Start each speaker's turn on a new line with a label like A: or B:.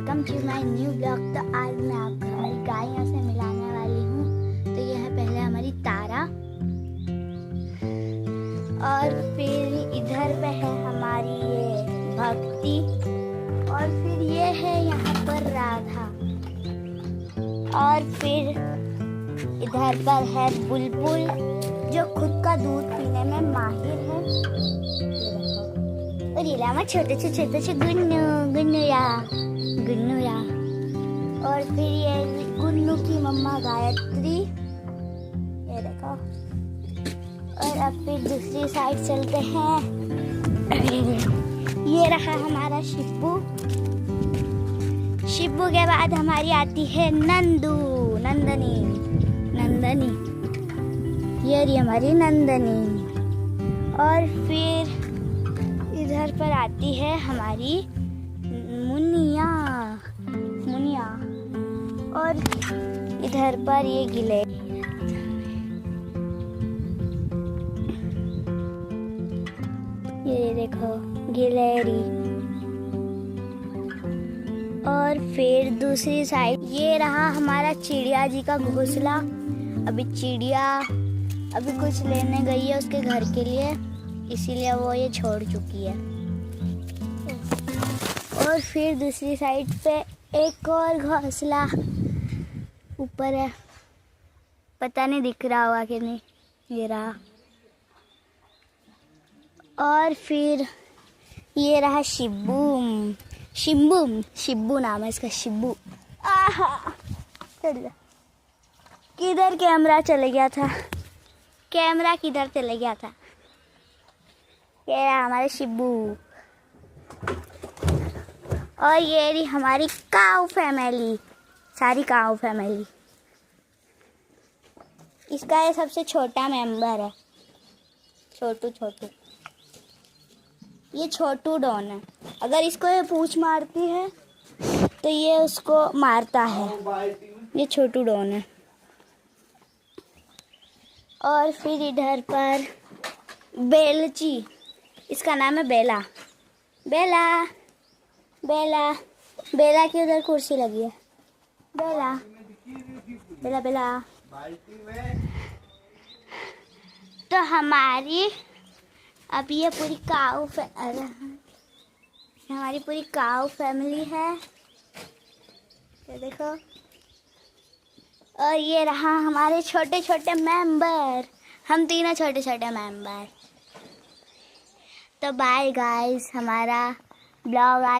A: Welcome to my new blog. तो आज मैं आपको हमारी गायों से मिलाने वाली हूँ। तो ये है पहले हमारी तारा, और फिर इधर पे है हमारी ये भक्ति, और फिर ये है यहाँ पर राधा, और फिर इधर पर है बुलबुल जो खुद का दूध पीने में माहिर है। और ये लामा छोटे से गुन्नू। और फिर ये गुन्नू की मम्मा गायत्री, ये देखो। और अब फिर दूसरी साइड चलते हैं। ये रहा हमारा शिब्बू के बाद हमारी आती है नंदनी। ये रही हमारी नंदनी। और फिर इधर पर आती है हमारी मुनिया। और इधर पर ये गिलहरी, ये देखो गिलहरी। और फिर दूसरी साइड ये रहा हमारा चिड़िया जी का घोंसला। अभी चिड़िया कुछ लेने गई है उसके घर के लिए, इसीलिए वो ये छोड़ चुकी है। और फिर दूसरी साइड पे एक और घोंसला ऊपर है, पता नहीं दिख रहा होगा कि नहीं, ये रहा। और फिर ये रहा शिब्बू नाम है इसका, शिब्बू। किधर कैमरा चले गया था? किधर चले गया था? ये रहा हमारे शिब्बू। और ये रही हमारी काऊ फैमिली, सारी काऊ फैमिली। इसका ये सबसे छोटा मेंबर है, छोटू। ये छोटू डॉन है। अगर इसको ये पूंछ मारती है तो ये उसको मारता है। ये छोटू डॉन है। और फिर इधर पर बेलची, इसका नाम है बेला की उधर कुर्सी लगी है। बेला। तो हमारी अब ये पूरी काऊ फैमिली है, ये देखो। और ये रहा हमारे छोटे मेंबर, हम तीनों छोटे मेंबर। तो बाय गाइस, हमारा ब्लॉग